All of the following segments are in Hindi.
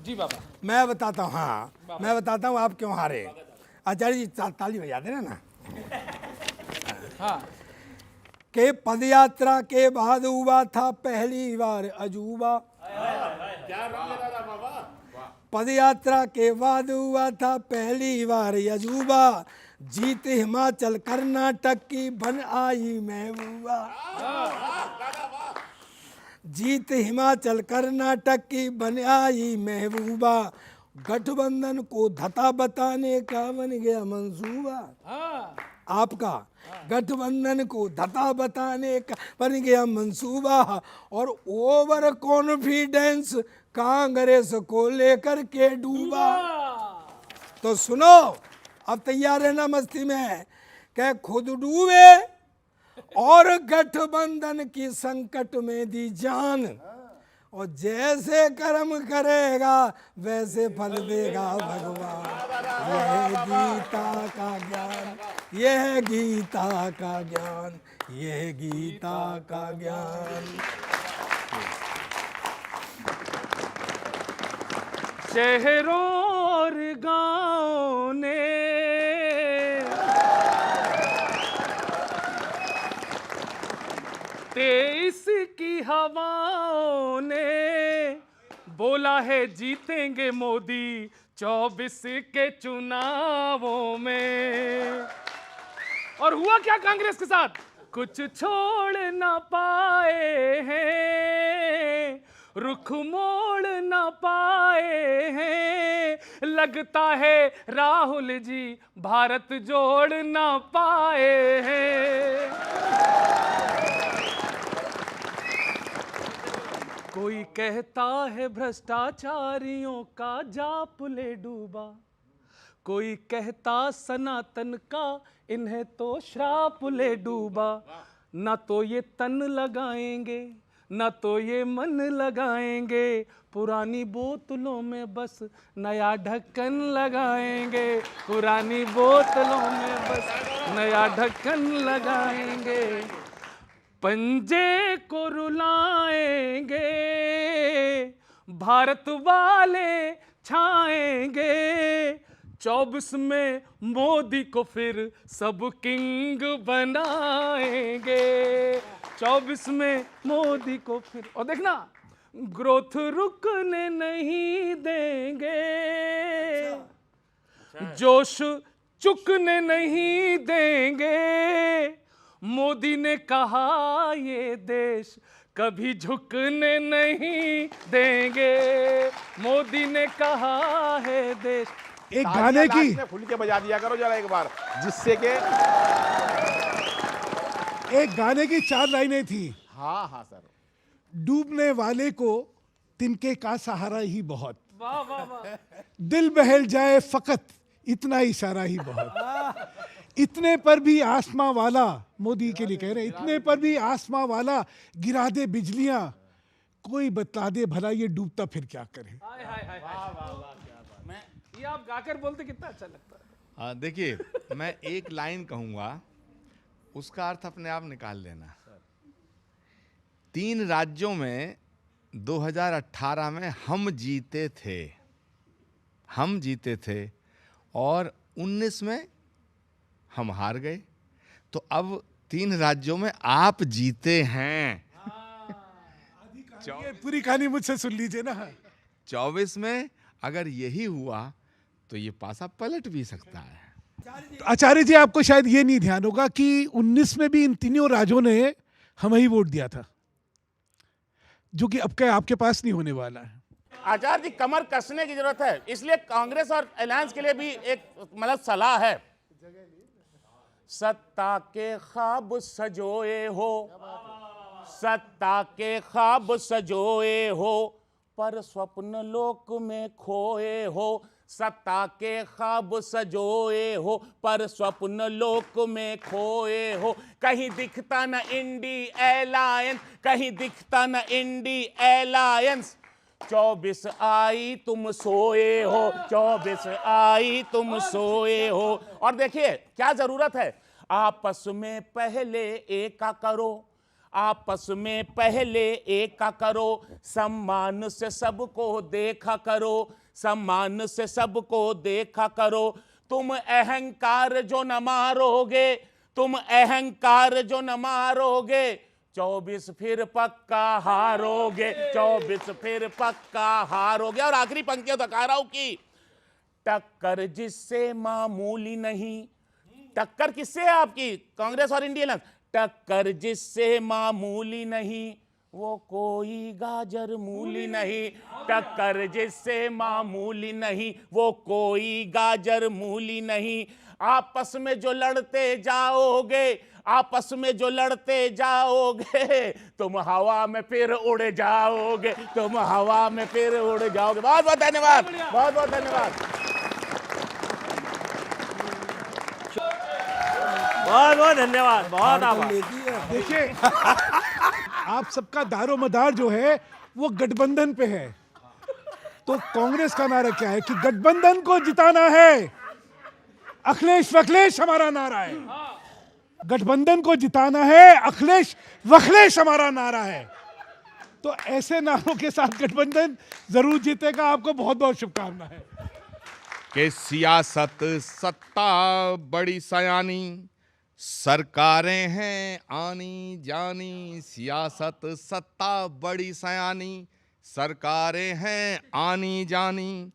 जी बाबा। मैं बताता हूँ, हाँ मैं बताता हूँ आप क्यों हारे। आचार्य जी ताली बजा देना ना। हाँ के पद यात्रा के बाद हुआ था पहली बार अजूबा। पद यात्रा के बाद हुआ था पहली बार अजूबा। जीत हिमाचल कर्नाटक की बन आई महबूबा। जीत हिमाचल कर्नाटक की बन आई महबूबा। गठबंधन को धता बताने का बन गया मंसूबा। हाँ आपका गठबंधन को धता बताने का बन गया मंसूबा। और ओवर कॉन्फिडेंस कांग्रेस को लेकर के डूबा। तो सुनो, अब तैयार है ना मस्ती में, क्या खुद डूबे और गठबंधन की संकट में दी जान। और जैसे कर्म करेगा वैसे फल देगा भगवान। यह गीता का ज्ञान, यह गीता का ज्ञान, यह गीता का ज्ञान। शहरों और गाँव ने तेईस की हवाओं ने बोला है जीतेंगे मोदी 24 के चुनावों में। और हुआ क्या कांग्रेस के साथ? कुछ छोड़ ना पाए हैं, रुख मोड़ ना पाए हैं। लगता है राहुल जी भारत जोड़ ना पाए हैं। कोई कहता है भ्रष्टाचारियों का जापुले डूबा, कोई कहता सनातन का इन्हें तो श्राप ले डूबा। ना तो ये तन लगाएंगे ना तो ये मन लगाएंगे, पुरानी बोतलों में बस नया ढक्कन लगाएंगे। पुरानी बोतलों में बस नया ढक्कन लगाएंगे, पंजे को रुलाएंगे, भारत वाले छाएंगे। 24 में मोदी को फिर सब किंग बनाएंगे। 24 में मोदी को फिर, और देखना ग्रोथ रुकने नहीं देंगे, जोश चुकने नहीं देंगे। मोदी ने कहा ये देश कभी झुकने नहीं देंगे। मोदी ने कहा है देश। एक गाने की खुल के बजा दिया करो जरा एक बार, जिससे के एक गाने की 4 लाइनें थी। हाँ हाँ सर। डूबने वाले को तिनके का सहारा ही बहुत, वाह वाह वाह। दिल बहल जाए फकत इतना इशारा ही बहुत। इतने पर भी आसमां वाला, मोदी के लिए कह रहे हैं, इतने पर भी आसमां वाला गिरा दे बिजलियां, कोई बतला दे भला ये डूबता फिर क्या करे। हाय हाय हाय हाय। ये आप गाकर बोलते कितना अच्छा लगता है। देखिए मैं एक लाइन कहूंगा, उसका अर्थ अपने आप निकाल लेना। 3 राज्यों में 2018 में हम जीते थे और 19 में हम हार गए। तो अब 3 राज्यों में आप जीते हैं। ये पूरी कहानी मुझसे सुन लीजिए ना। 24 में अगर यही हुआ तो ये पासा पलट भी सकता है। आचार्य जी, आपको शायद ये नहीं ध्यान होगा कि 19 में भी इन तीनों राज्यों ने हमें ही वोट दिया था, जो कि अब आपके पास नहीं होने वाला है। आचार्य जी कमर कसने की जरूरत है, इसलिए कांग्रेस और अलायंस के लिए भी एक मतलब सलाह है। सत्ता के ख्वाब सजोए हो, सत्ता के ख्वाब सजोए हो, पर स्वप्न लोक में खोए हो। सत्ता के ख्वाब सजोए हो, पर स्वप्न लोक में खोए हो। कहीं दिखता न इंडी अलायंस, कहीं दिखता न इंडी अलायंस। 24 आई तुम सोए हो, 24 आई तुम सोए हो। और देखिए क्या जरूरत है, आपस में पहले एका करो, आपस में पहले एका करो, सम्मान से सबको देखा करो, सम्मान से सबको देखा करो। तुम अहंकार जो न मारोगे, तुम अहंकार जो न मारोगे, 24 फिर पक्का हारोगे, 24 फिर पक्का हारोगे। और आखिरी पंक्तियां दिखा रहा हूं कि टक्कर जिससे मामूली नहीं, टक्कर किससे है आपकी, कांग्रेस और इंडियन, टक्कर जिससे मामूली नहीं, वो कोई गाजर मूली नहीं, टक्कर जिससे मामूली नहीं, वो कोई गाजर मूली नहीं। आपस में जो लड़ते जाओगे, आपस में जो लड़ते जाओगे, तुम हवा में फिर उड़ जाओगे, तुम हवा में फिर उड़ जाओगे। बहुत बहुत धन्यवाद, बहुत बहुत धन्यवाद। बहुत बहुत धन्यवाद, बहुत आभार। देखिए आप सबका दारो मदार जो है वो गठबंधन पे है। तो कांग्रेस का नारा क्या है कि गठबंधन को जिताना है, अखिलेश वखलेश हमारा नारा है। गठबंधन को जिताना है, अखिलेश वखलेश हमारा नारा है। तो ऐसे नारों के साथ गठबंधन जरूर जीतेगा। आपको बहुत बहुत शुभकामनाएं। कि सियासत सत्ता बड़ी सयानी, सरकारें हैं आनी जानी, सियासत सत्ता बड़ी सयानी, सरकारें हैं आनी जानी।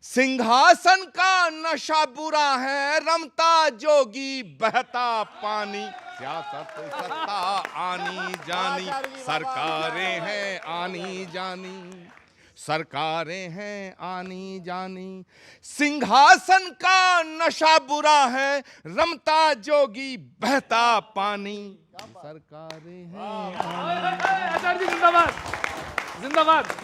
सिंहासन का नशा बुरा है, रमता जोगी बहता पानी, सियासत सत्ता आनी जानी, सरकारें हैं आनी जानी, सरकारें हैं आनी जानी। सिंहासन का नशा बुरा है, रमता जोगी बहता पानी, सरकारें हैं। आचार्य जी जिंदाबाद, जिंदाबाद।